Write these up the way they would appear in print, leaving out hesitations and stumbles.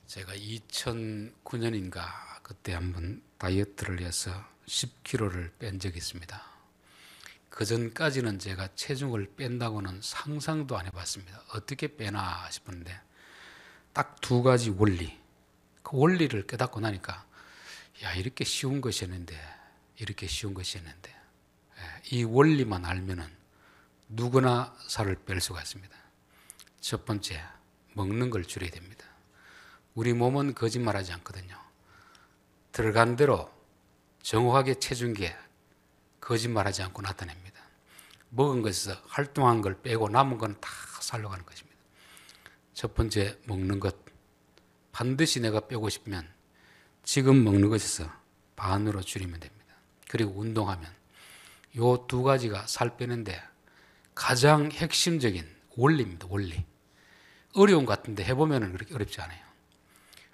제가 2009년인가 그때 한번 다이어트를 해서 10kg를 뺀 적이 있습니다. 그 전까지는 제가 체중을 뺀다고는 상상도 안 해봤습니다. 어떻게 빼나 싶었는데 딱 두 가지 원리, 그 원리를 깨닫고 나니까 야, 이렇게 쉬운 것이었는데 이 원리만 알면은 누구나 살을 뺄 수가 있습니다. 첫 번째, 먹는 걸 줄여야 됩니다. 우리 몸은 거짓말하지 않거든요. 들어간 대로 정확하게 체중계 거짓말하지 않고 나타냅니다. 먹은 것에서 활동한 걸 빼고 남은 건 다 살려고 하는 것입니다. 첫 번째, 먹는 것. 반드시 내가 빼고 싶으면 지금 먹는 것에서 반으로 줄이면 됩니다. 그리고 운동하면 요 두 가지가 살 빼는데 가장 핵심적인 원리입니다. 원리. 어려운 것 같은데 해보면 그렇게 어렵지 않아요.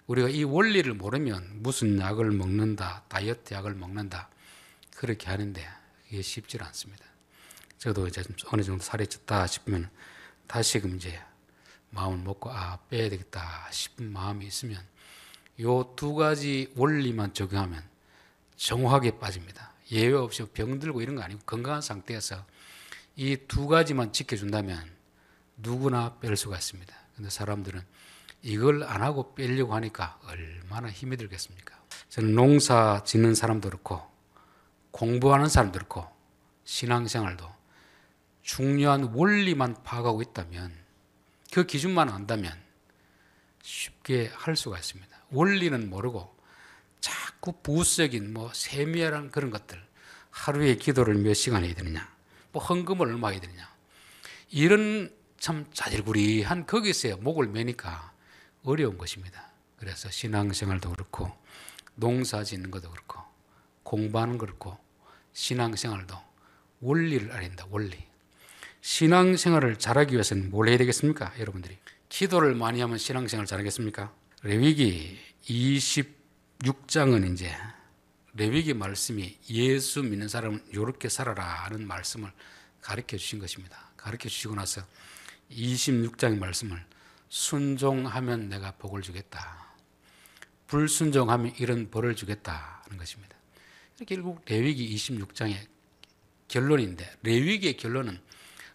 우리가 이 원리를 모르면 무슨 약을 먹는다, 다이어트 약을 먹는다 그렇게 하는데 이게 쉽지 않습니다. 저도 이제 어느 정도 살이 쪘다 싶으면 다시금 이제 마음을 먹고 빼야 되겠다 싶은 마음이 있으면 요 두 가지 원리만 적용하면 정확하게 빠집니다. 예외 없이 병들고 이런 거 아니고 건강한 상태에서 이 두 가지만 지켜준다면 누구나 뺄 수가 있습니다. 근데 사람들은 이걸 안 하고 빼려고 하니까 얼마나 힘이 들겠습니까? 저는 농사 짓는 사람도 그렇고 공부하는 사람도 그렇고 신앙생활도 중요한 원리만 파악하고 있다면 그 기준만 안다면 쉽게 할 수가 있습니다. 원리는 모르고 자꾸 부수적인 세밀한 그런 것들, 하루에 기도를 몇 시간 해야 되느냐, 헌금을 얼마 해야 되느냐, 이런 참 자질구리한 거기서 목을 매니까 어려운 것입니다. 그래서 신앙생활도 그렇고 농사 짓는 것도 그렇고 공부하는 것도 그렇고 신앙생활도 원리를 알아야 된다. 원리. 신앙생활을 잘하기 위해서는 뭘 해야 되겠습니까? 여러분들이 기도를 많이 하면 신앙생활 잘하겠습니까? 레위기 26장은 이제 레위기 말씀이 예수 믿는 사람은 이렇게 살아라 하는 말씀을 가르쳐 주신 것입니다. 가르쳐 주시고 나서 26장의 말씀을 순종하면 내가 복을 주겠다, 불순종하면 이런 벌을 주겠다 하는 것입니다. 결국 레위기 26장의 결론인데 레위기의 결론은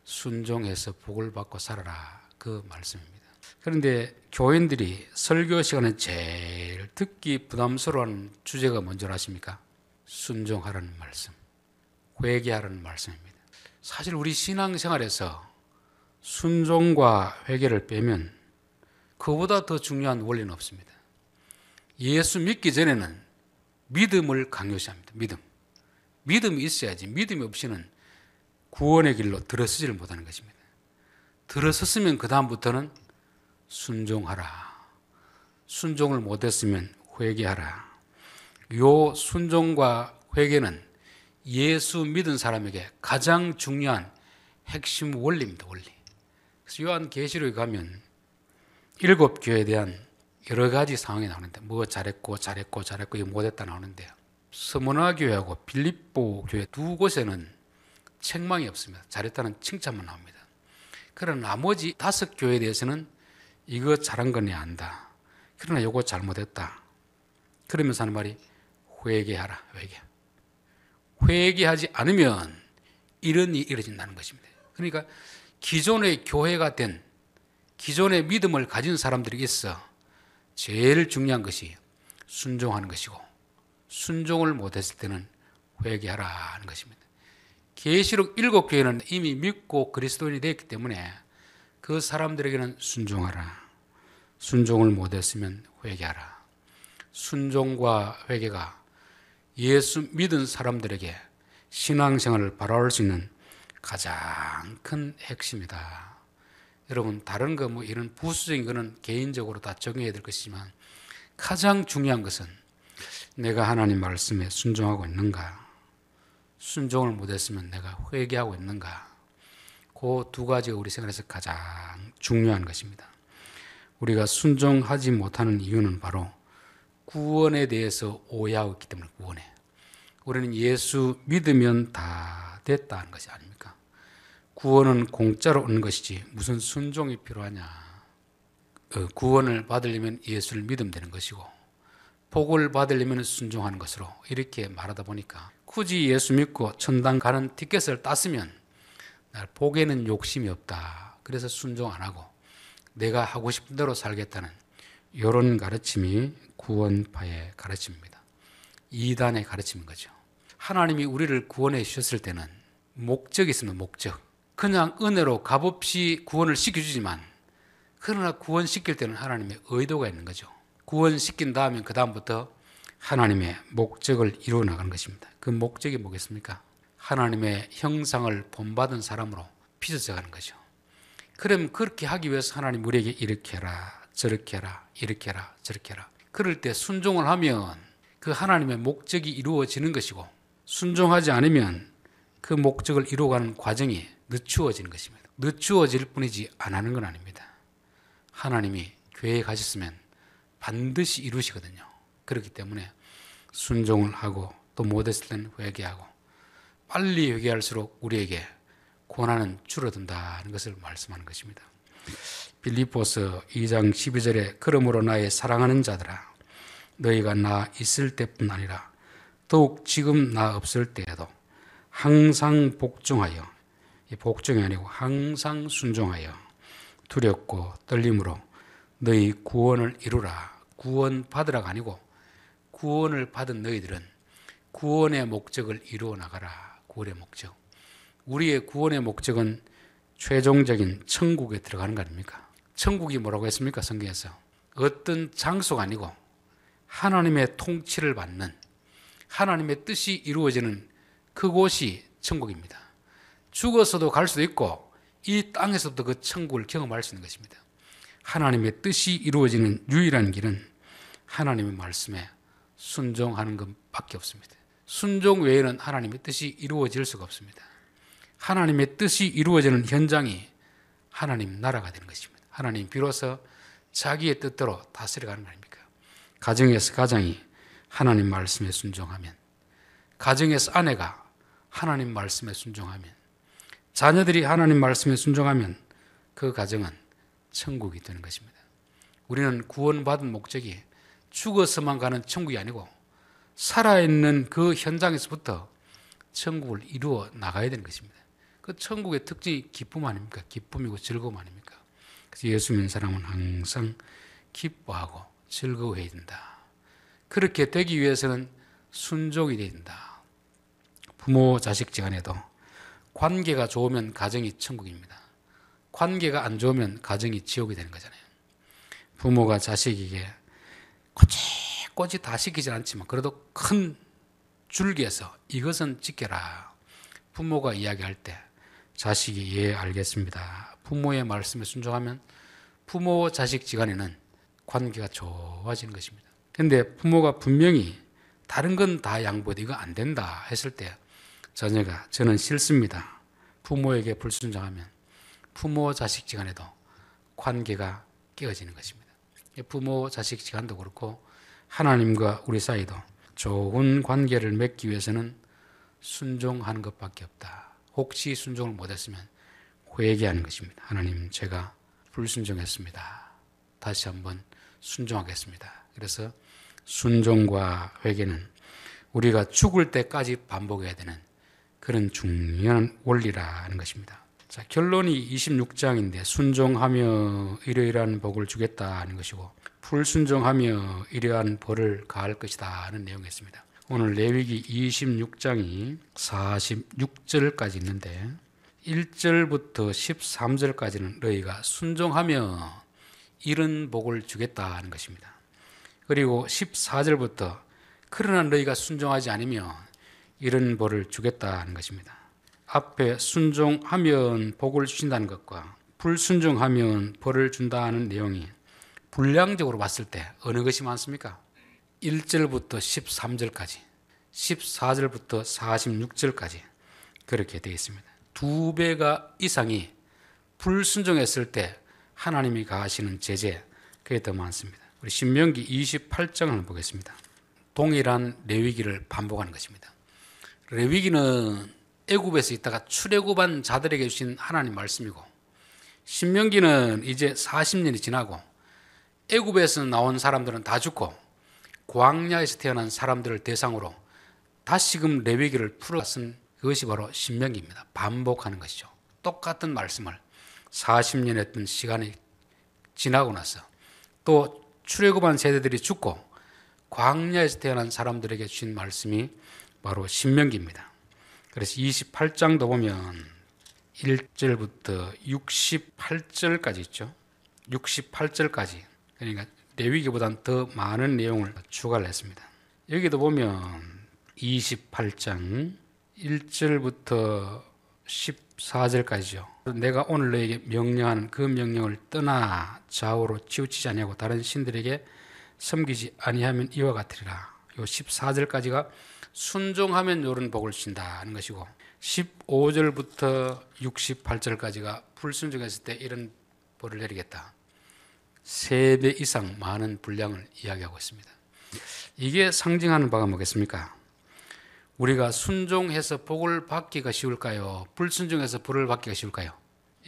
순종해서 복을 받고 살아라 그 말씀입니다. 그런데 교인들이 설교 시간에 제일 듣기 부담스러운 주제가 뭔지 아십니까? 순종하라는 말씀, 회개하라는 말씀입니다. 사실 우리 신앙생활에서 순종과 회개를 빼면 그보다 더 중요한 원리는 없습니다. 예수 믿기 전에는 믿음을 강요시합니다. 믿음이 있어야지. 믿음이 없이는 구원의 길로 들어서지를 못하는 것입니다. 들어섰으면 그 다음부터는 순종하라. 순종을 못했으면 회개하라. 요 순종과 회개는 예수 믿은 사람에게 가장 중요한 핵심 원리입니다. 원리. 그래서 요한계시록에 가면 7교회에 대한 여러 가지 상황이 나오는데 잘했고 이거 못했다 나오는데요. 스무나 교회하고 빌립보 교회 두 곳에는 책망이 없습니다. 잘했다는 칭찬만 나옵니다. 그러나 나머지 5교회에 대해서는 이거 잘한 건 내가 안다. 그러나 이거 잘못했다. 그러면서 하는 말이 회개하라. 회개하지 않으면 이런 일이 이루어진다는 것입니다. 그러니까 기존의 교회가 된 기존의 믿음을 가진 사람들에게 있어 제일 중요한 것이 순종하는 것이고 순종을 못했을 때는 회개하라 하는 것입니다. 계시록 7교회는 이미 믿고 그리스도인이 되었기 때문에 그 사람들에게는 순종하라. 순종을 못했으면 회개하라. 순종과 회개가 예수 믿은 사람들에게 신앙생활을 바라볼 수 있는 가장 큰 핵심이다. 여러분 다른 거 이런 부수적인 거는 개인적으로 다 적용해야 될 것이지만 가장 중요한 것은 내가 하나님 말씀에 순종하고 있는가, 순종을 못했으면 내가 회개하고 있는가, 그 두 가지가 우리 생활에서 가장 중요한 것입니다. 우리가 순종하지 못하는 이유는 바로 구원에 대해서 오해하고 있기 때문에 우리는 예수 믿으면 다 됐다는 것이 아닙니까? 구원은 공짜로 얻는 것이지 무슨 순종이 필요하냐. 구원을 받으려면 예수를 믿으면 되는 것이고 복을 받으려면 순종하는 것으로 이렇게 말하다 보니까 굳이 예수 믿고 천당 가는 티켓을 땄으면 복에는 욕심이 없다. 그래서 순종 안 하고 내가 하고 싶은 대로 살겠다는 이런 가르침이 구원파의 가르침입니다. 이단의 가르침인 거죠. 하나님이 우리를 구원해 주셨을 때는 목적이 있으면 목적. 그냥 은혜로 값없이 구원을 시켜주지만 그러나 구원시킬 때는 하나님의 의도가 있는 거죠. 구원시킨 다음에 그 다음부터 하나님의 목적을 이루어 나가는 것입니다. 그 목적이 뭐겠습니까? 하나님의 형상을 본받은 사람으로 빚어져 가는 거죠. 그럼 그렇게 하기 위해서 하나님 우리에게 이렇게 해라, 저렇게 해라, 이렇게 해라, 저렇게 해라. 그럴 때 순종을 하면 그 하나님의 목적이 이루어지는 것이고 순종하지 않으면 그 목적을 이루어가는 과정이 늦추어지는 것입니다. 늦추어질 뿐이지 안 하는 건 아닙니다. 하나님이 계획하셨으면 반드시 이루시거든요. 그렇기 때문에 순종을 하고 또 못했을 때는 회개하고 빨리 회개할수록 우리에게 고난은 줄어든다는 것을 말씀하는 것입니다. 빌립보서 2장 12절에 그러므로 나의 사랑하는 자들아 너희가 나 있을 때뿐 아니라 더욱 지금 나 없을 때에도 항상 복종하여, 이 복종이 아니고 항상 순종하여 두렵고 떨림으로 너희 구원을 이루라. 구원 받으라가 아니고 구원을 받은 너희들은 구원의 목적을 이루어 나가라. 구원의 목적. 우리의 구원의 목적은 최종적인 천국에 들어가는 거 아닙니까? 천국이 뭐라고 했습니까? 성경에서 어떤 장소가 아니고 하나님의 통치를 받는 하나님의 뜻이 이루어지는 그곳이 천국입니다. 죽어서도 갈 수도 있고 이 땅에서도 그 천국을 경험할 수 있는 것입니다. 하나님의 뜻이 이루어지는 유일한 길은 하나님의 말씀에 순종하는 것밖에 없습니다. 순종 외에는 하나님의 뜻이 이루어질 수가 없습니다. 하나님의 뜻이 이루어지는 현장이 하나님 나라가 되는 것입니다. 하나님 비로소 자기의 뜻대로 다스려가는 거 아닙니까? 가정에서 가장이 하나님 말씀에 순종하면, 가정에서 아내가 하나님 말씀에 순종하면, 자녀들이 하나님 말씀에 순종하면 그 가정은 천국이 되는 것입니다. 우리는 구원받은 목적이 죽어서만 가는 천국이 아니고 살아있는 그 현장에서부터 천국을 이루어 나가야 되는 것입니다. 그 천국의 특징이 기쁨 아닙니까? 기쁨이고 즐거움 아닙니까? 그래서 예수 믿는 사람은 항상 기뻐하고 즐거워해야 된다. 그렇게 되기 위해서는 순종이 돼야 된다. 부모 자식 지간에도 관계가 좋으면 가정이 천국입니다. 관계가 안 좋으면 가정이 지옥이 되는 거잖아요. 부모가 자식에게 꼬치꼬치 다 시키진 않지만 그래도 큰 줄기에서 이것은 지켜라. 부모가 이야기할 때 자식이 예 알겠습니다. 부모의 말씀에 순종하면 부모 자식 지간에는 관계가 좋아지는 것입니다. 그런데 부모가 분명히 다른 건 다 양보해도 이거 안 된다 했을 때 자녀가 저는 싫습니다. 부모에게 불순종하면 부모 자식 지간에도 관계가 깨어지는 것입니다. 부모 자식 지간도 그렇고 하나님과 우리 사이도 좋은 관계를 맺기 위해서는 순종하는 것밖에 없다. 혹시 순종을 못했으면 회개하는 것입니다. 하나님 제가 불순종했습니다. 다시 한번 순종하겠습니다. 그래서 순종과 회개는 우리가 죽을 때까지 반복해야 되는 그런 중요한 원리라는 것입니다. 자, 결론이 26장인데 순종하며 이러이러한 복을 주겠다는 것이고 불순종하며 이러한 벌을 가할 것이다 하는 내용이었습니다. 오늘 레위기 26장이 46절까지 있는데 1절부터 13절까지는 너희가 순종하며 이런 복을 주겠다 하는 것입니다. 그리고 14절부터 그러나 너희가 순종하지 않으면 이런 벌을 주겠다 하는 것입니다. 앞에 순종하면 복을 주신다는 것과 불순종하면 벌을 준다는 내용이 분량적으로 봤을 때 어느 것이 많습니까? 1절부터 13절까지, 14절부터 46절까지 그렇게 되어 있습니다. 2배가 이상이 불순종했을 때 하나님이 가하시는 제재, 그게 더 많습니다. 우리 신명기 28장을 보겠습니다. 동일한 레위기를 반복하는 것입니다. 레위기는 애굽에서 있다가 출애굽한 자들에게 주신 하나님 말씀이고 신명기는 이제 40년이 지나고 애굽에서 나온 사람들은 다 죽고 광야에서 태어난 사람들을 대상으로 다시금 레위기를 풀어 쓴 그것이 바로 신명기입니다. 반복하는 것이죠. 똑같은 말씀을 40년 했던 시간이 지나고 나서 또 출애굽한 세대들이 죽고 광야에서 태어난 사람들에게 주신 말씀이 바로 신명기입니다. 그래서 28장도 보면 1절부터 68절까지 있죠. 68절까지. 그러니까 레위기보다는 더 많은 내용을 추가를 했습니다. 여기도 보면 28장 1절부터 14절까지죠. 내가 오늘 너에게 명령하는 그 명령을 떠나 좌우로 치우치지 아니하고 다른 신들에게 섬기지 아니하면 이와 같으리라. 요 14절까지가 순종하면 요런 복을 주신다는 것이고 15절부터 68절까지가 불순종했을 때 이런 벌을 내리겠다. 3배 이상 많은 분량을 이야기하고 있습니다. 이게 상징하는 바가 뭐겠습니까? 우리가 순종해서 복을 받기가 쉬울까요? 불순종해서 벌을 받기가 쉬울까요?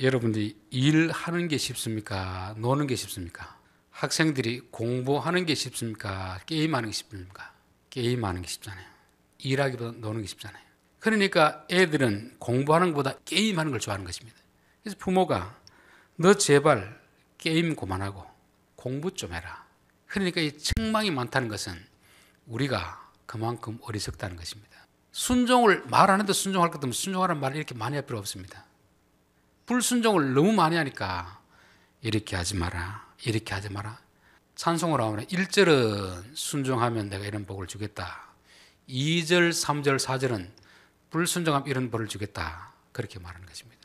여러분들이 일하는 게 쉽습니까? 노는 게 쉽습니까? 학생들이 공부하는 게 쉽습니까? 게임하는 게 쉽습니까? 게임하는 게 쉽잖아요. 일하기보다 노는 게 쉽잖아요. 그러니까 애들은 공부하는 것보다 게임하는 걸 좋아하는 것입니다. 그래서 부모가 너 제발 게임 그만하고 공부 좀 해라. 그러니까 이 책망이 많다는 것은 우리가 그만큼 어리석다는 것입니다. 순종을 말 안 해도 순종할 것 같으면 순종하라는 말을 이렇게 많이 할 필요 없습니다. 불순종을 너무 많이 하니까 이렇게 하지 마라, 이렇게 하지 마라. 찬송을 하면 1절은 순종하면 내가 이런 복을 주겠다. 2절, 3절, 4절은 불순종하면 이런 벌을 주겠다. 그렇게 말하는 것입니다.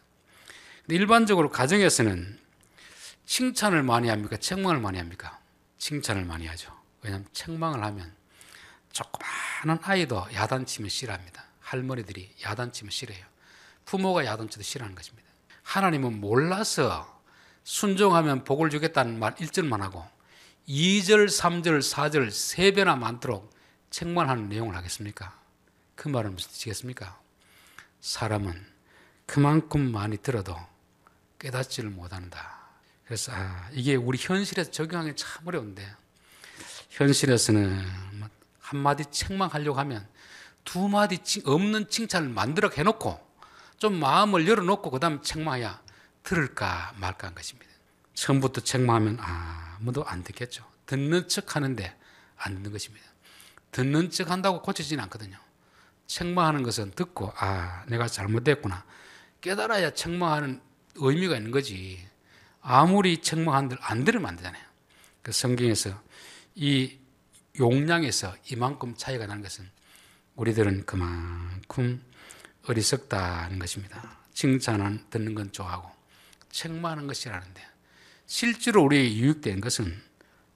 근데 일반적으로 가정에서는 칭찬을 많이 합니까? 책망을 많이 합니까? 칭찬을 많이 하죠. 왜냐하면 책망을 하면 조그마한 아이도 야단치면 싫어합니다. 할머니들이 야단치면 싫어해요. 부모가 야단쳐도 싫어하는 것입니다. 하나님은 몰라서 순종하면 복을 주겠다는 말 1절만 하고 2절, 3절, 4절 3배나 많도록 책망하는 내용을 하겠습니까? 그 말은 무슨 뜻이겠습니까? 사람은 그만큼 많이 들어도 깨닫지를 못한다. 그래서 이게 우리 현실에서 적용하기 참 어려운데 현실에서는 한마디 책망하려고 하면 2마디 없는 칭찬을 만들어 해놓고 좀 마음을 열어놓고 그 다음에 책망해야 들을까 말까 한 것입니다. 처음부터 책망하면 아무도 안 듣겠죠. 듣는 척 하는데 안 듣는 것입니다. 듣는 척 한다고 고쳐지지는 않거든요. 책망하는 것은 듣고 내가 잘못됐구나 깨달아야 책망하는 의미가 있는 거지. 아무리 책망한들 안 들으면 안 되잖아요. 그 성경에서 이 용량에서 이만큼 차이가 나는 것은 우리들은 그만큼 어리석다는 것입니다. 칭찬은 듣는 건 좋아하고 책망하는 것이라는데 실제로 우리에게 유익된 것은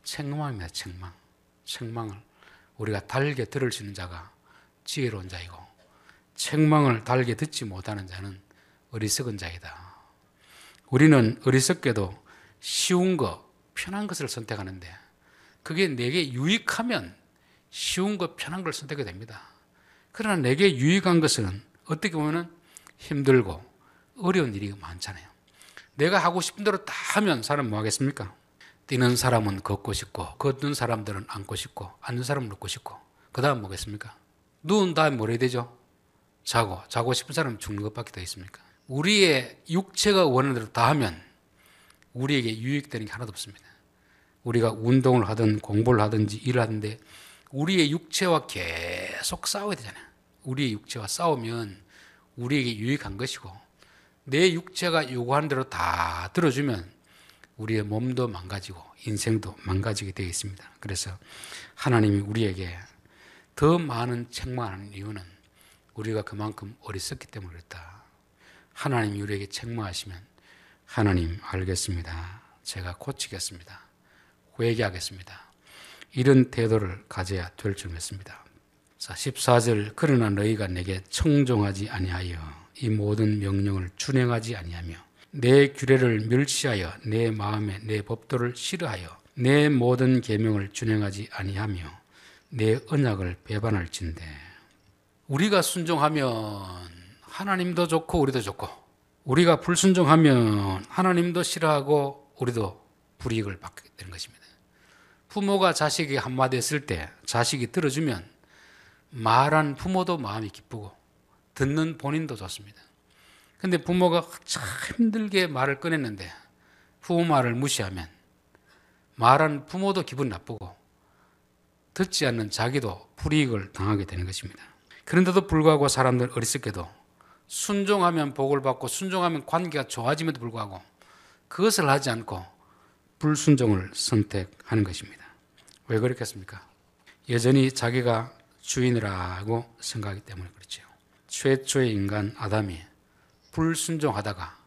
책망입니다. 책망을 우리가 달게 들을 수 있는 자가 지혜로운 자이고 책망을 달게 듣지 못하는 자는 어리석은 자이다. 우리는 어리석게도 쉬운 거, 편한 것을 선택하는데 그게 내게 유익하면 쉬운 것, 편한 걸 선택하게 됩니다. 그러나 내게 유익한 것은 어떻게 보면 힘들고 어려운 일이 많잖아요. 내가 하고 싶은 대로 다 하면 사람은 뭐 하겠습니까? 뛰는 사람은 걷고 싶고 걷는 사람들은 앉고 싶고 앉는 사람은 눕고 싶고 그 다음 뭐겠습니까? 누운 다음에 뭘 해야 되죠? 자고 싶은 사람은 죽는 것밖에 더 있습니까? 우리의 육체가 원하는 대로 다 하면 우리에게 유익되는 게 하나도 없습니다. 우리가 운동을 하든 공부를 하든지 일을 하는데 우리의 육체와 계속 싸워야 되잖아요. 우리의 육체와 싸우면 우리에게 유익한 것이고 내 육체가 요구하는 대로 다 들어주면 우리의 몸도 망가지고 인생도 망가지게 되어 있습니다. 그래서 하나님이 우리에게 더 많은 책망하는 이유는 우리가 그만큼 어리석기 때문에 그렇다. 하나님이 우리에게 책망하시면 하나님 알겠습니다. 제가 고치겠습니다. 회개하겠습니다. 이런 태도를 가져야 될 줄 믿습니다. 14절 그러나 너희가 내게 청종하지 아니하여 이 모든 명령을 준행하지 아니하며 내 규례를 멸시하여 내 마음에 내 법도를 싫어하여 내 모든 계명을 준행하지 아니하며 내 언약을 배반할진대. 우리가 순종하면 하나님도 좋고 우리도 좋고 우리가 불순종하면 하나님도 싫어하고 우리도 불이익을 받게 되는 것입니다. 부모가 자식에게 한마디 했을 때 자식이 들어주면 말한 부모도 마음이 기쁘고 듣는 본인도 좋습니다. 근데 부모가 참 힘들게 말을 꺼냈는데 부모 말을 무시하면 말한 부모도 기분 나쁘고 듣지 않는 자기도 불이익을 당하게 되는 것입니다. 그런데도 불구하고 사람들 어리석게도 순종하면 복을 받고 순종하면 관계가 좋아짐에도 불구하고 그것을 하지 않고 불순종을 선택하는 것입니다. 왜 그렇겠습니까? 여전히 자기가 주인이라고 생각하기 때문에 그렇죠. 최초의 인간 아담이 불순종하다가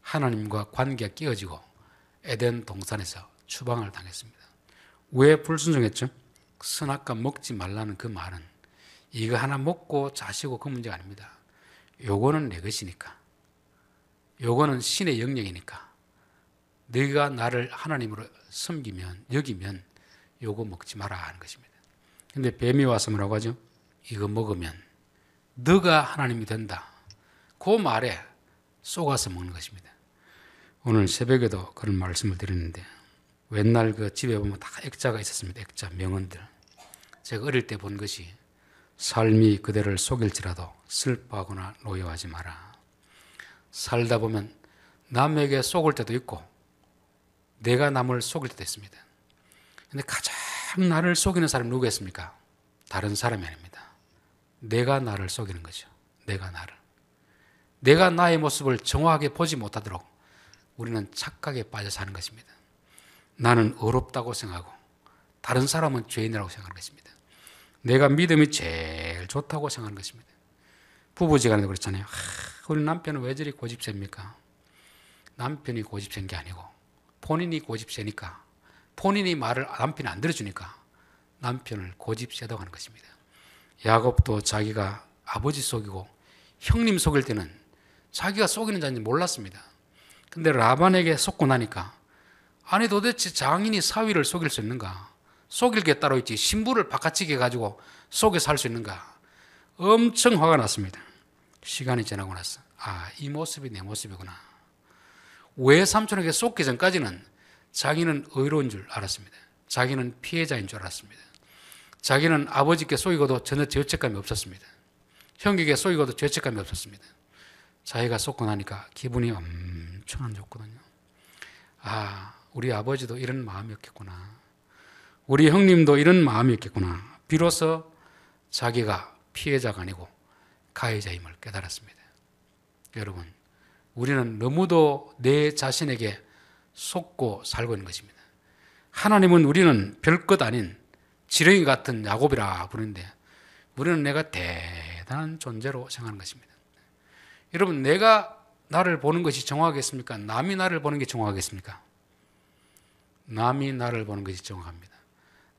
하나님과 관계가 깨어지고 에덴 동산에서 추방을 당했습니다. 왜 불순종했죠? 선악과 먹지 말라는 그 말은 이거 하나 먹고 자시고 그 문제가 아닙니다. 요거는 내 것이니까, 요거는 신의 영역이니까 네가 나를 하나님으로 섬기면 여기면 요거 먹지 마라 하는 것입니다. 근데 뱀이 와서 뭐라고 하죠? 이거 먹으면 너가 하나님이 된다. 그 말에 속아서 먹는 것입니다. 오늘 새벽에도 그런 말씀을 드렸는데 옛날 그 집에 보면 다 액자가 있었습니다. 액자, 명언들. 제가 어릴 때 본 것이 삶이 그대를 속일지라도 슬퍼하거나 노여워하지 마라. 살다 보면 남에게 속을 때도 있고 내가 남을 속일 때도 있습니다. 근데 가장 나를 속이는 사람이 누구겠습니까? 다른 사람이 아닙니다. 내가 나를 속이는 거죠. 내가 나를. 내가 나의 모습을 정확하게 보지 못하도록 우리는 착각에 빠져 사는 것입니다. 나는 어렵다고 생각하고 다른 사람은 죄인이라고 생각하는 것입니다. 내가 믿음이 제일 좋다고 생각하는 것입니다. 부부지간에도 그렇잖아요. 우리 남편은 왜 저리 고집셉니까? 남편이 고집센 게 아니고 본인이 고집세니까 본인이 말을 남편이 안 들어주니까 남편을 고집세다고 하는 것입니다. 야곱도 자기가 아버지 속이고 형님 속일 때는 자기가 속이는 자인지 몰랐습니다. 근데 라반에게 속고 나니까 아니 도대체 장인이 사위를 속일 수 있는가? 속일 게 따로 있지 신부를 바깥치게 해가지고 속여 살 수 있는가? 엄청 화가 났습니다. 시간이 지나고 나서 이 모습이 내 모습이구나. 외삼촌에게 속기 전까지는 자기는 의로운 줄 알았습니다. 자기는 피해자인 줄 알았습니다. 자기는 아버지께 속이고도 전혀 죄책감이 없었습니다. 형에게 속이고도 죄책감이 없었습니다. 자기가 속고 나니까 기분이 엄청 안 좋거든요. 우리 아버지도 이런 마음이었겠구나. 우리 형님도 이런 마음이었겠구나. 비로소 자기가 피해자가 아니고 가해자임을 깨달았습니다. 여러분, 우리는 너무도 내 자신에게 속고 살고 있는 것입니다. 하나님은 우리는 별것 아닌 지렁이 같은 야곱이라 부르는데 우리는 내가 대단한 존재로 생각하는 것입니다. 여러분, 내가 나를 보는 것이 정확하겠습니까? 남이 나를 보는 게 정확하겠습니까? 남이 나를 보는 것이 정확합니다.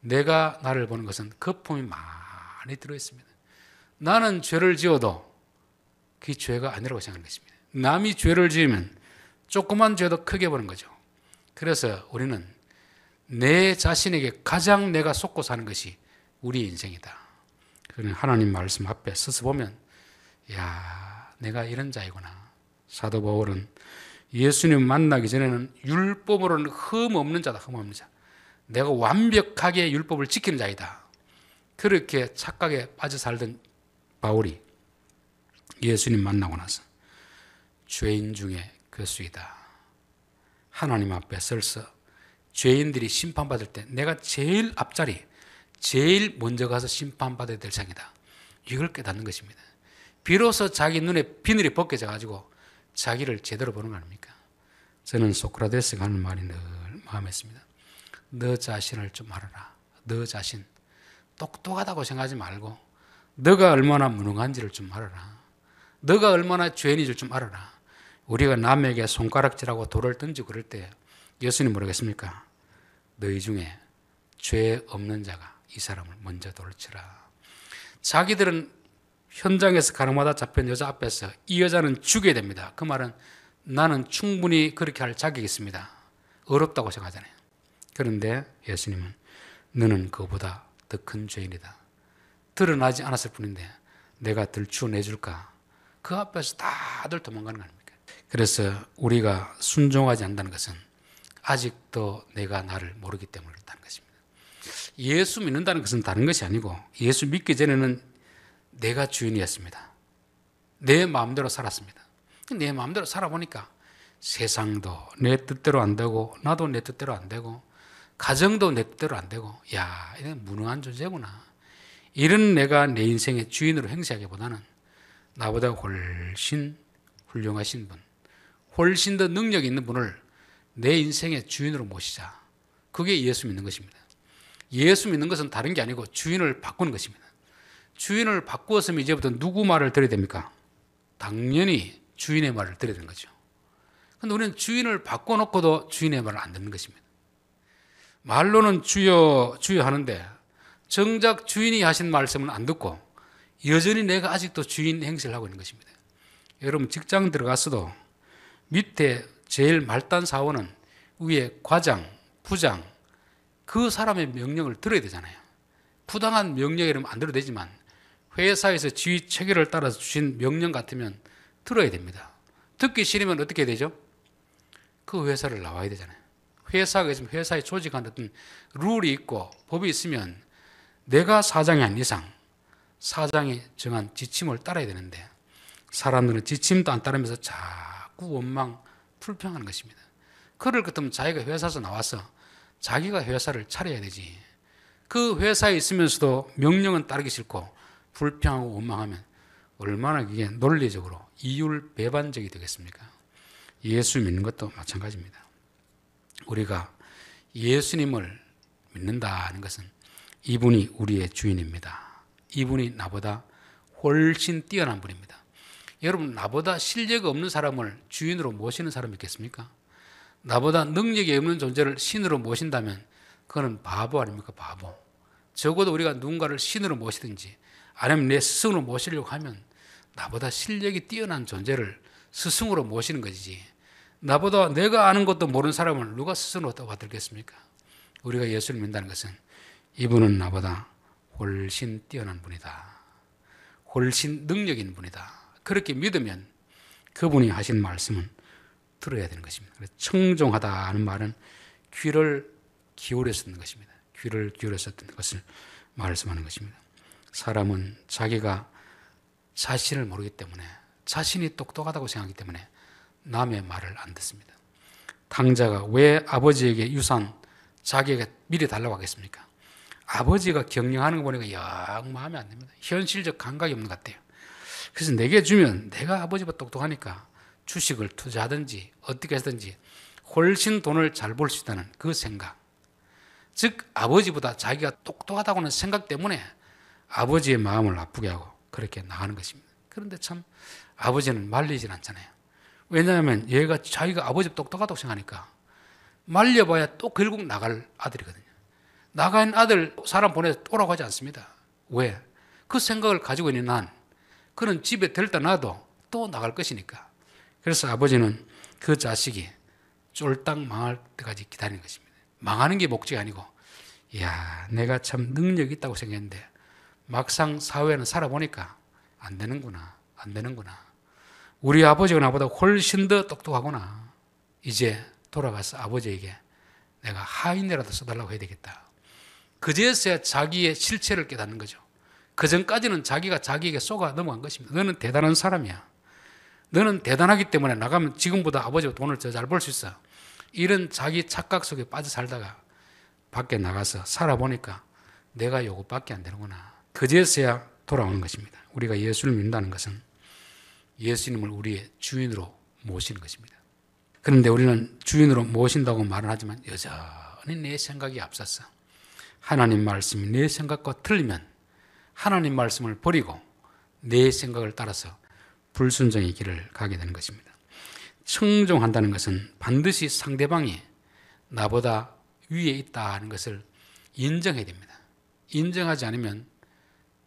내가 나를 보는 것은 거품이 많이 들어있습니다. 나는 죄를 지어도 그게 죄가 아니라고 생각하는 것입니다. 남이 죄를 지으면 조그만 죄도 크게 보는 거죠. 그래서 우리는 내 자신에게 가장 내가 속고 사는 것이 우리 인생이다. 그러면 하나님 말씀 앞에 서서 보면 내가 이런 자이구나. 사도 바울은 예수님 만나기 전에는 율법으로는 흠 없는 자다. 흠 없는 자. 내가 완벽하게 율법을 지키는 자이다. 그렇게 착각에 빠져 살던 바울이 예수님 만나고 나서 죄인 중에 교수이다. 하나님 앞에 서서 죄인들이 심판받을 때 내가 제일 앞자리, 제일 먼저 가서 심판받아야 될 상이다. 이걸 깨닫는 것입니다. 비로소 자기 눈에 비늘이 벗겨져 가지고 자기를 제대로 보는 거 아닙니까? 저는 소크라테스가 하는 말이 늘 마음에 있습니다. 너 자신을 좀 알아라. 너 자신. 똑똑하다고 생각하지 말고 너가 얼마나 무능한지를 좀 알아라. 너가 얼마나 죄인인 줄 좀 알아라. 우리가 남에게 손가락질하고 돌을 던지고 그럴 때 예수님 모르겠습니까? 너희 중에 죄 없는 자가 이 사람을 먼저 돌을 치라. 자기들은 현장에서 가늠하다 잡힌 여자 앞에서 이 여자는 죽여야 됩니다. 그 말은 나는 충분히 그렇게 할 자격이 있습니다. 어렵다고 생각하잖아요. 그런데 예수님은 너는 그보다 더 큰 죄인이다. 드러나지 않았을 뿐인데 내가 들추어내줄까? 그 앞에서 다들 도망가는 거 아닙니까? 그래서 우리가 순종하지 않는다는 것은 아직도 내가 나를 모르기 때문에 그렇다는 것입니다. 예수 믿는다는 것은 다른 것이 아니고 예수 믿기 전에는 내가 주인이었습니다. 내 마음대로 살았습니다. 내 마음대로 살아보니까 세상도 내 뜻대로 안 되고 나도 내 뜻대로 안 되고 가정도 내 뜻대로 안 되고 야, 이건 무능한 존재구나. 이런 내가 내 인생의 주인으로 행세하기보다는 나보다 훨씬 훌륭하신 분, 훨씬 더 능력 있는 분을 내 인생의 주인으로 모시자. 그게 예수 믿는 것입니다. 예수 믿는 것은 다른 게 아니고 주인을 바꾸는 것입니다. 주인을 바꾸었으면 이제부터 누구 말을 들어야 됩니까? 당연히 주인의 말을 들어야 되는 거죠. 그런데 우리는 주인을 바꿔놓고도 주인의 말을 안 듣는 것입니다. 말로는 주여 주여 하는데 정작 주인이 하신 말씀은 안 듣고 여전히 내가 아직도 주인 행세를 하고 있는 것입니다. 여러분 직장 들어갔어도 밑에 제일 말단 사원은 위에 과장, 부장 그 사람의 명령을 들어야 되잖아요. 부당한 명령이라면 안 들어도 되지만 회사에서 지휘 체계를 따라서 주신 명령 같으면 들어야 됩니다. 듣기 싫으면 어떻게 해야 되죠? 그 회사를 나와야 되잖아요. 회사가 있으면 회사에 조직한 어떤 룰이 있고 법이 있으면 내가 사장이 아닌 이상 사장이 정한 지침을 따라야 되는데 사람들은 지침도 안 따르면서 자꾸 원망, 불평하는 것입니다. 그럴 것 같으면 자기가 회사에서 나와서 자기가 회사를 차려야 되지. 그 회사에 있으면서도 명령은 따르기 싫고 불평하고 원망하면 얼마나 그게 논리적으로 이율배반적이 되겠습니까? 예수 믿는 것도 마찬가지입니다. 우리가 예수님을 믿는다는 것은 이분이 우리의 주인입니다. 이분이 나보다 훨씬 뛰어난 분입니다. 여러분 나보다 실력 없는 사람을 주인으로 모시는 사람이 있겠습니까? 나보다 능력이 없는 존재를 신으로 모신다면 그거는 바보 아닙니까? 바보. 적어도 우리가 누군가를 신으로 모시든지 아니면 내 스승으로 모시려고 하면 나보다 실력이 뛰어난 존재를 스승으로 모시는 것이지 나보다 내가 아는 것도 모르는 사람을 누가 스승으로 받들겠습니까? 우리가 예수를 믿는다는 것은 이분은 나보다 훨씬 뛰어난 분이다. 훨씬 능력 있는 분이다. 그렇게 믿으면 그분이 하신 말씀은 들어야 되는 것입니다. 청종하다는 말은 귀를 기울여서 듣는 것입니다. 귀를 기울여서 듣는 것을 말씀하는 것입니다. 사람은 자기가 자신을 모르기 때문에 자신이 똑똑하다고 생각하기 때문에 남의 말을 안 듣습니다. 탕자가 왜 아버지에게 유산 자기에게 미리 달라고 하겠습니까? 아버지가 경영하는 거 보니까 영 마음에 안 듭니다. 현실적 감각이 없는 것 같아요. 그래서 내게 주면 내가 아버지보다 똑똑하니까 주식을 투자하든지 어떻게 하든지 훨씬 돈을 잘 벌 수 있다는 그 생각. 즉 아버지보다 자기가 똑똑하다고는 생각 때문에 아버지의 마음을 아프게 하고 그렇게 나가는 것입니다. 그런데 참 아버지는 말리질 않잖아요. 왜냐하면 얘가 자기가 아버지 똑똑하다고 생각하니까 말려봐야 또 결국 나갈 아들이거든요. 나간 아들 사람 보내서 오라고 하지 않습니다. 왜? 그 생각을 가지고 있는 한 그는 집에 들다 놔도 또 나갈 것이니까. 그래서 아버지는 그 자식이 쫄딱 망할 때까지 기다리는 것입니다. 망하는 게 목적이 아니고 이야 내가 참 능력이 있다고 생각했는데 막상 사회는 살아보니까 안 되는구나. 안 되는구나. 우리 아버지가 나보다 훨씬 더 똑똑하구나. 이제 돌아가서 아버지에게 내가 하인이라도 써달라고 해야 되겠다. 그제서야 자기의 실체를 깨닫는 거죠. 그전까지는 자기가 자기에게 속아 넘어간 것입니다. 너는 대단한 사람이야. 너는 대단하기 때문에 나가면 지금보다 아버지가 돈을 더 잘 벌 수 있어. 이런 자기 착각 속에 빠져 살다가 밖에 나가서 살아보니까 내가 요것밖에 안 되는구나. 그제서야 돌아오는 것입니다. 우리가 예수를 믿는다는 것은 예수님을 우리의 주인으로 모시는 것입니다. 그런데 우리는 주인으로 모신다고 말은 하지만 여전히 내 생각이 앞섰어. 하나님 말씀이 내 생각과 틀리면 하나님 말씀을 버리고 내 생각을 따라서 불순종의 길을 가게 되는 것입니다. 청종한다는 것은 반드시 상대방이 나보다 위에 있다는 것을 인정해야 됩니다. 인정하지 않으면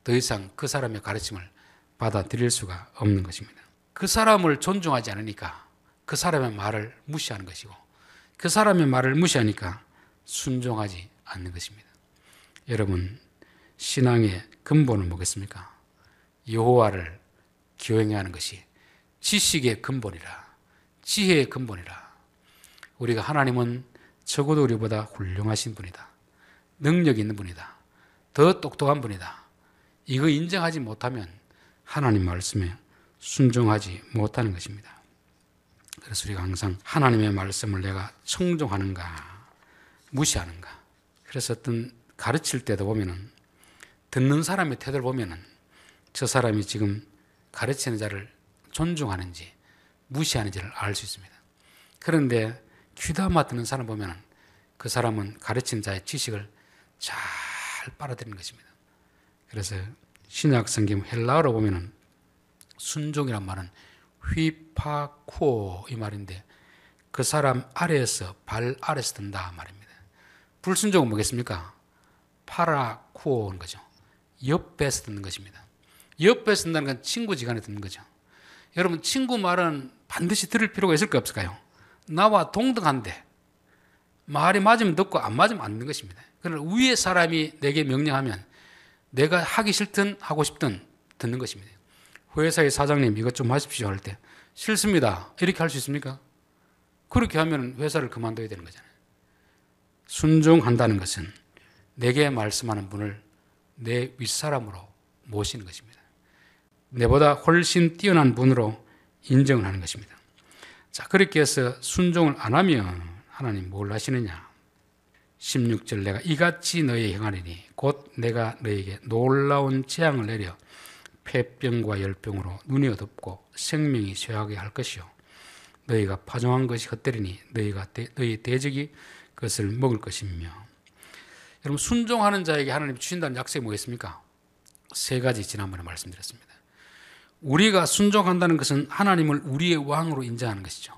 더 이상 그 사람의 가르침을 받아들일 수가 없는 것입니다. 그 사람을 존중하지 않으니까 그 사람의 말을 무시하는 것이고 그 사람의 말을 무시하니까 순종하지 않는 것입니다. 여러분 신앙의 근본은 뭐겠습니까? 여호와를 기억해야 하는 것이 지식의 근본이라 지혜의 근본이라. 우리가 하나님은 적어도 우리보다 훌륭하신 분이다. 능력이 있는 분이다. 더 똑똑한 분이다. 이거 인정하지 못하면 하나님 말씀에 순종하지 못하는 것입니다. 그래서 우리가 항상 하나님의 말씀을 내가 청종하는가 무시하는가. 그래서 어떤 가르칠 때도 보면은 듣는 사람의 태도를 보면은 저 사람이 지금 가르치는 자를 존중하는지 무시하는지를 알 수 있습니다. 그런데 귀담아 듣는 사람 보면은 그 사람은 가르치는 자의 지식을 잘 빨아들이는 것입니다. 그래서 신약 성경 헬라어로 보면은 순종이란 말은 휘파쿠오 이 말인데 그 사람 아래에서 발 아래에서 든다 말입니다. 불순종은 뭐겠습니까? 파라쿠오인 거죠. 옆에서 듣는 것입니다. 옆에서 듣는다는 건 친구지간에 듣는 거죠. 여러분 친구 말은 반드시 들을 필요가 있을까 없을까요? 나와 동등한데 말이 맞으면 듣고 안 맞으면 안 듣는 것입니다. 그러나 위에 사람이 내게 명령하면 내가 하기 싫든 하고 싶든 듣는 것입니다. 회사의 사장님 이것 좀 하십시오 할 때 싫습니다 이렇게 할 수 있습니까? 그렇게 하면 회사를 그만둬야 되는 거잖아요. 순종한다는 것은 내게 말씀하는 분을 내 윗사람으로 모시는 것입니다. 내보다 훨씬 뛰어난 분으로 인정을 하는 것입니다. 자, 그렇게 해서 순종을 안 하면 하나님 뭘 하시느냐? 16절 내가 이같이 너희에 행하리니 곧 내가 너희에게 놀라운 재앙을 내려 폐병과 열병으로 눈이 어둡고 생명이 쇠하게 할 것이요 너희가 파종한 것이 헛되리니 너희 대적이 그것을 먹을 것이며. 여러분 순종하는 자에게 하나님이 주신다는 약속이 뭐겠습니까? 세 가지 지난번에 말씀드렸습니다. 우리가 순종한다는 것은 하나님을 우리의 왕으로 인정하는 것이죠.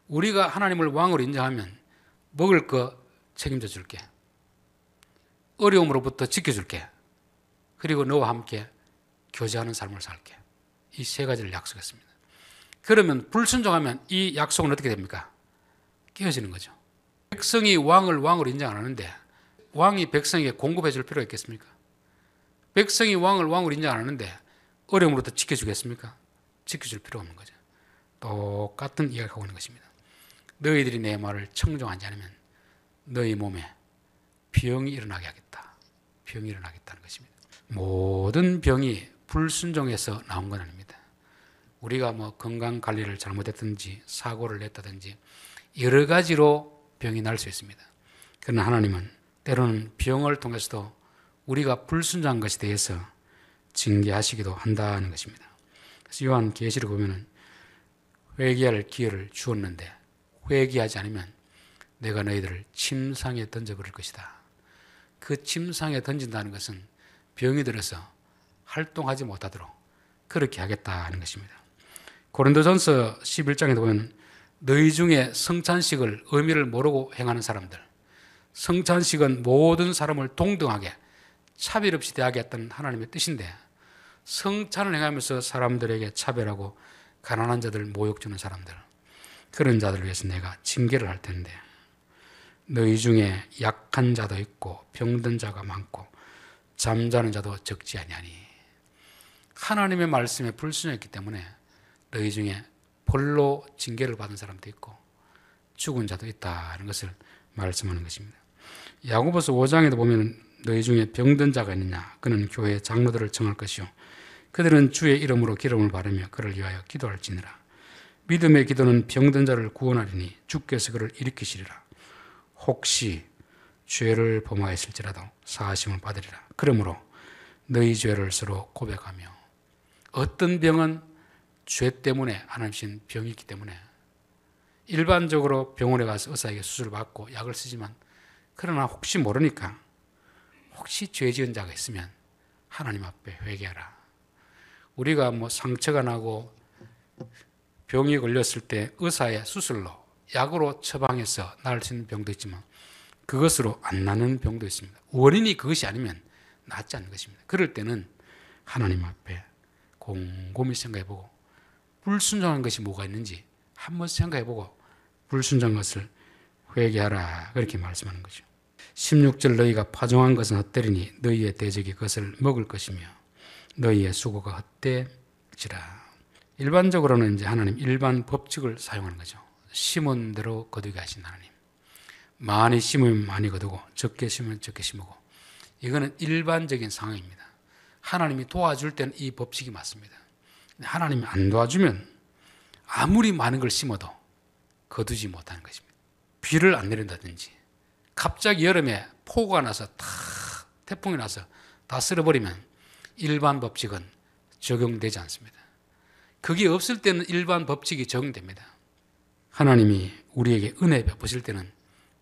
우리가 하나님을 왕으로 인정하면 먹을 거 책임져 줄게. 어려움으로부터 지켜줄게. 그리고 너와 함께 교제하는 삶을 살게. 이 세 가지를 약속했습니다. 그러면 불순종하면 이 약속은 어떻게 됩니까? 깨어지는 거죠. 백성이 왕을 왕으로 인정 안 하는데 왕이 백성에게 공급해 줄 필요가 있겠습니까? 백성이 왕을 왕으로 인정 안 하는데 어려움으로부터 지켜주겠습니까? 지켜줄 필요가 없는 거죠. 똑같은 이야기를 하고 있는 것입니다. 너희들이 내 말을 청종하지 않으면 너희 몸에 병이 일어나게 하겠다. 병이 일어나겠다는 것입니다. 모든 병이 불순종에서 나온 건 아닙니다. 우리가 뭐 건강 관리를 잘못했든지 사고를 냈다든지 여러 가지로 병이 날 수 있습니다. 그러나 하나님은 때로는 병을 통해서도 우리가 불순종한 것에 대해서 징계하시기도 한다는 것입니다. 그래서 요한계시록 보면은 회개할 기회를 주었는데 회개하지 않으면 내가 너희들을 침상에 던져버릴 것이다. 그 침상에 던진다는 것은 병이 들어서 활동하지 못하도록 그렇게 하겠다는 것입니다. 고린도전서 11장에 보면 너희 중에 성찬식을 의미를 모르고 행하는 사람들, 성찬식은 모든 사람을 동등하게 차별 없이 대하겠다는 하나님의 뜻인데 성찬을 행하면서 사람들에게 차별하고 가난한 자들 모욕 주는 사람들, 그런 자들을 위해서 내가 징계를 할 텐데 너희 중에 약한 자도 있고 병든 자가 많고 잠자는 자도 적지 아니하니. 하나님의 말씀에 불순종했기 때문에 너희 중에 벌로 징계를 받은 사람도 있고 죽은 자도 있다는 것을 말씀하는 것입니다. 야고보서 5장에도 보면 너희 중에 병든 자가 있느냐 그는 교회 장로들을 청할 것이요 그들은 주의 이름으로 기름을 바르며 그를 위하여 기도할지니라. 믿음의 기도는 병든 자를 구원하리니 주께서 그를 일으키시리라. 혹시 죄를 범하였을지라도 사하심을 받으리라. 그러므로 너희 죄를 서로 고백하며. 어떤 병은 죄 때문에 하나님 주신 병이 있기 때문에 일반적으로 병원에 가서 의사에게 수술을 받고 약을 쓰지만 그러나 혹시 모르니까 혹시 죄 지은 자가 있으면 하나님 앞에 회개하라. 우리가 뭐 상처가 나고 병이 걸렸을 때 의사의 수술로 약으로 처방해서 나을 수 있는 병도 있지만 그것으로 안 나는 병도 있습니다. 원인이 그것이 아니면 낫지 않는 것입니다. 그럴 때는 하나님 앞에 곰곰이 생각해보고 불순종한 것이 뭐가 있는지 한번 생각해보고 불순종한 것을 회개하라 그렇게 말씀하는 거죠. 16절 너희가 파종한 것은 헛되리니 너희의 대적이 그것을 먹을 것이며 너희의 수고가 헛되지라. 일반적으로는 이제 하나님 일반 법칙을 사용하는 거죠. 심은 대로 거두게 하신 하나님. 많이 심으면 많이 거두고 적게 심으면 적게 심고, 이거는 일반적인 상황입니다. 하나님이 도와줄 때는 이 법칙이 맞습니다. 하나님이 안 도와주면 아무리 많은 걸 심어도 거두지 못하는 것입니다. 비를 안 내린다든지 갑자기 여름에 폭우가 나서 태풍이 나서 다 쓸어버리면 일반 법칙은 적용되지 않습니다. 그게 없을 때는 일반 법칙이 적용됩니다. 하나님이 우리에게 은혜 베푸실 때는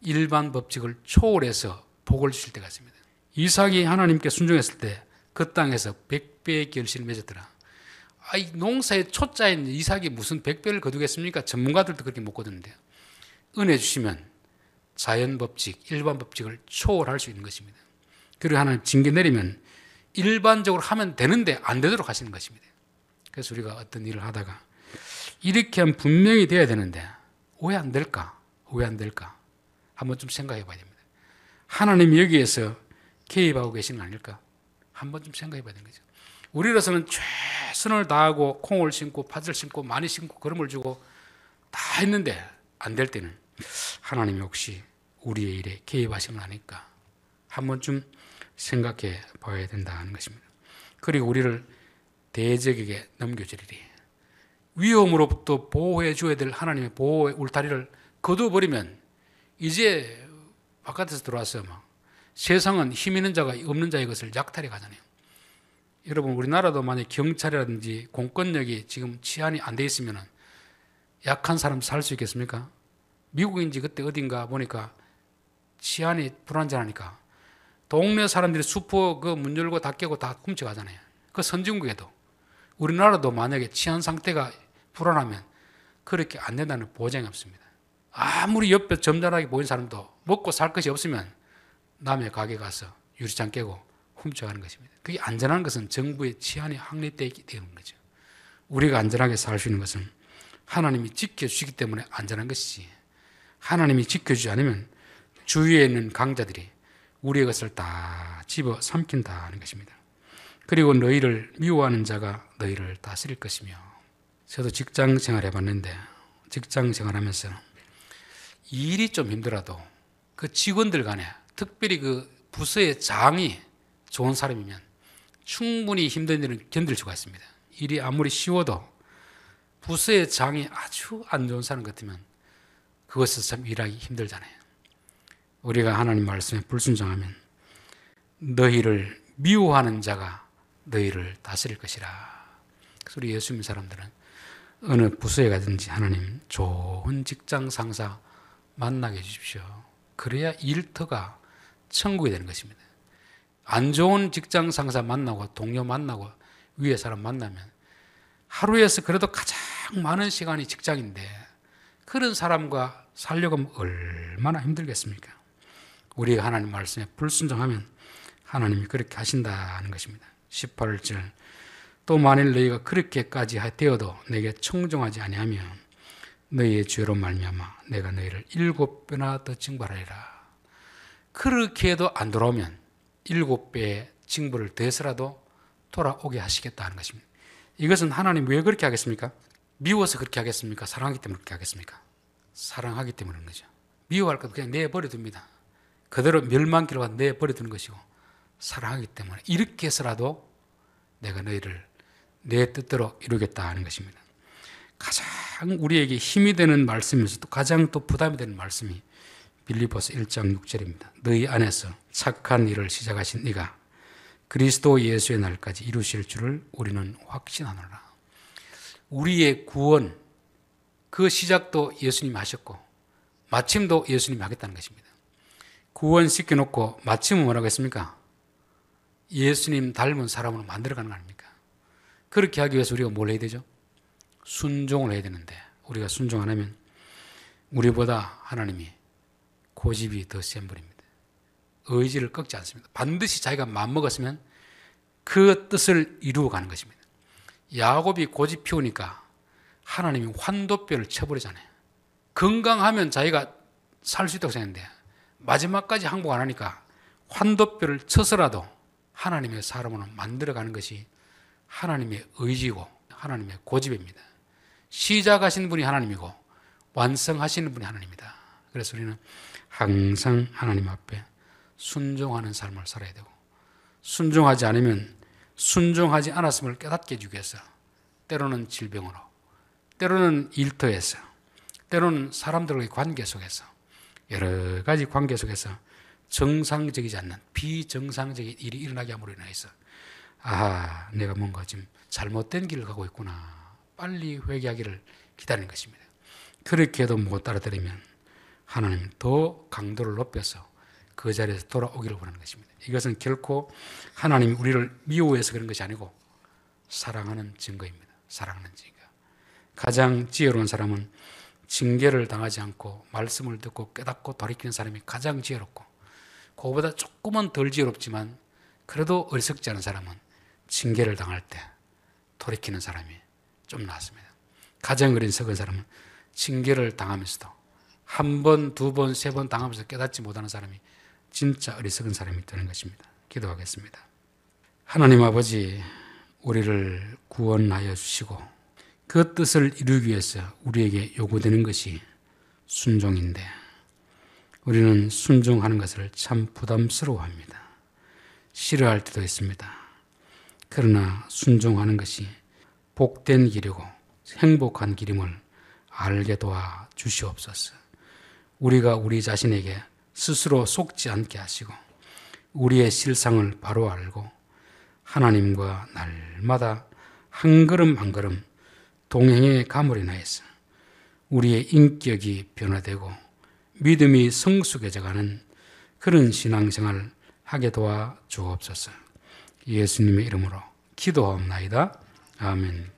일반 법칙을 초월해서 복을 주실 때가 있습니다. 이삭이 하나님께 순종했을 때 그 땅에서 100배의 결실을 맺었더라. 농사의 초짜인 이삭이 무슨 100배를 거두겠습니까? 전문가들도 그렇게 못 거두는데요. 은혜 주시면 자연 법칙, 일반 법칙을 초월할 수 있는 것입니다. 그리고 하나님 징계 내리면 일반적으로 하면 되는데 안 되도록 하시는 것입니다. 그래서 우리가 어떤 일을 하다가 이렇게 하면 분명히 돼야 되는데 왜 안 될까? 왜 안 될까? 한번 좀 생각해 봐야 됩니다. 하나님이 여기에서 개입하고 계시는 거 아닐까? 한번 좀 생각해 봐야 되는 거죠. 우리로서는 최선을 다하고 콩을 심고 팥을 심고 많이 심고 거름을 주고 다 했는데 안 될 때는 하나님이 혹시 우리의 일에 개입하시는 거 아닐까? 한번 좀 생각해 봐야 된다는 것입니다. 그리고 우리를 대적에게 넘겨주리리. 위험으로부터 보호해 줘야 될 하나님의 보호의 울타리를 거둬버리면 이제 바깥에서 들어와서 세상은 힘 있는 자가 없는 자의 것을 약탈해 가잖아요. 여러분, 우리나라도 만약 경찰이라든지 공권력이 지금 치안이 안 돼 있으면 약한 사람 살 수 있겠습니까? 미국인지 그때 어딘가 보니까 치안이 불안정하니까 동네 사람들이 슈퍼 그 문 열고 다 깨고 다 훔쳐가잖아요. 그 선진국에도. 우리나라도 만약에 치안 상태가 불안하면 그렇게 안 된다는 보장이 없습니다. 아무리 옆에 점잖하게 보이는 사람도 먹고 살 것이 없으면 남의 가게 가서 유리창 깨고 훔쳐가는 것입니다. 그게 안전한 것은 정부의 치안이 확립되어 있기 때문인 거죠. 우리가 안전하게 살 수 있는 것은 하나님이 지켜주시기 때문에 안전한 것이지, 하나님이 지켜주지 않으면 주위에 있는 강자들이 우리의 것을 다 집어 삼킨다는 것입니다. 그리고 너희를 미워하는 자가 너희를 다스릴 것이며. 저도 직장 생활 해봤는데 직장 생활하면서 일이 좀 힘들어도 그 직원들 간에 특별히 그 부서의 장이 좋은 사람이면 충분히 힘든 일은 견딜 수가 있습니다. 일이 아무리 쉬워도 부서의 장이 아주 안 좋은 사람 같으면 그것은 참 일하기 힘들잖아요. 우리가 하나님 말씀에 불순종하면 너희를 미워하는 자가 너희를 다스릴 것이라. 그래서 우리 예수 믿는 사람들은 어느 부서에 가든지 하나님 좋은 직장 상사 만나게 해주십시오. 그래야 일터가 천국이 되는 것입니다. 안 좋은 직장 상사 만나고 동료 만나고 위에 사람 만나면 하루에서 그래도 가장 많은 시간이 직장인데 그런 사람과 살려고 하면 얼마나 힘들겠습니까? 우리가 하나님 말씀에 불순종하면 하나님이 그렇게 하신다는 것입니다. 18절 또 만일 너희가 그렇게까지 되어도 내게 청종하지 아니하면 너희의 죄로 말미암아 내가 너희를 7배나 더 징벌하리라. 그렇게 해도 안 돌아오면 7배의 징벌을 더해서라도 돌아오게 하시겠다는 것입니다. 이것은 하나님 왜 그렇게 하겠습니까? 미워서 그렇게 하겠습니까? 사랑하기 때문에 그렇게 하겠습니까? 사랑하기 때문에 그런 거죠. 미워할 것 그냥 내버려 둡니다. 그대로 멸망기로 내버려 두는 것이고, 사랑하기 때문에 이렇게 해서라도 내가 너희를 내 뜻대로 이루겠다 하는 것입니다. 가장 우리에게 힘이 되는 말씀이면서도 가장 또 부담이 되는 말씀이 빌립보서 1장 6절입니다. 너희 안에서 착한 일을 시작하신 이가 그리스도 예수의 날까지 이루실 줄을 우리는 확신하노라. 우리의 구원, 그 시작도 예수님이 하셨고 마침도 예수님이 하겠다는 것입니다. 구원 시켜놓고 마침은 뭐라고 했습니까? 예수님 닮은 사람으로 만들어가는 거 아닙니까? 그렇게 하기 위해서 우리가 뭘 해야 되죠? 순종을 해야 되는데 우리가 순종 안 하면 우리보다 하나님이 고집이 더 센 분입니다. 의지를 꺾지 않습니다. 반드시 자기가 마음먹었으면 그 뜻을 이루어 가는 것입니다. 야곱이 고집 피우니까 하나님이 환도뼈를 쳐버리잖아요. 건강하면 자기가 살 수 있다고 생각했는데 마지막까지 항복 안 하니까 환도뼈를 쳐서라도 하나님의 사람으로 만들어가는 것이 하나님의 의지고 하나님의 고집입니다. 시작하시는 분이 하나님이고 완성하시는 분이 하나님입니다. 그래서 우리는 항상 하나님 앞에 순종하는 삶을 살아야 되고, 순종하지 않으면 순종하지 않았음을 깨닫게 해주기 위해서 때로는 질병으로, 때로는 일터에서, 때로는 사람들과의 관계 속에서, 여러 가지 관계 속에서 정상적이지 않는 비정상적인 일이 일어나게 함으로 인해서 아하, 내가 뭔가 지금 잘못된 길을 가고 있구나, 빨리 회개하기를 기다리는 것입니다. 그렇게 해도 못 따라들이면 하나님은 더 강도를 높여서 그 자리에서 돌아오기를 원하는 것입니다. 이것은 결코 하나님이 우리를 미워해서 그런 것이 아니고 사랑하는 증거입니다. 사랑하는 증거. 가장 지혜로운 사람은 징계를 당하지 않고 말씀을 듣고 깨닫고 돌이키는 사람이 가장 지혜롭고, 그거보다 조금은 덜 지혜롭지만 그래도 어리석지 않은 사람은 징계를 당할 때 돌이키는 사람이 좀 낫습니다. 가장 어리석은 사람은 징계를 당하면서도 한 번, 두 번, 세 번 당하면서 깨닫지 못하는 사람이 진짜 어리석은 사람이 되는 것입니다. 기도하겠습니다. 하나님 아버지, 우리를 구원하여 주시고 그 뜻을 이루기 위해서 우리에게 요구되는 것이 순종인데, 우리는 순종하는 것을 참 부담스러워합니다. 싫어할 때도 있습니다. 그러나 순종하는 것이 복된 길이고 행복한 길임을 알게 도와 주시옵소서. 우리가 우리 자신에게 스스로 속지 않게 하시고 우리의 실상을 바로 알고 하나님과 날마다 한 걸음 한 걸음 동행의 감으로 인하여서 우리의 인격이 변화되고 믿음이 성숙해져가는 그런 신앙생활을 하게 도와 주옵소서. 예수님의 이름으로 기도하옵나이다. 아멘.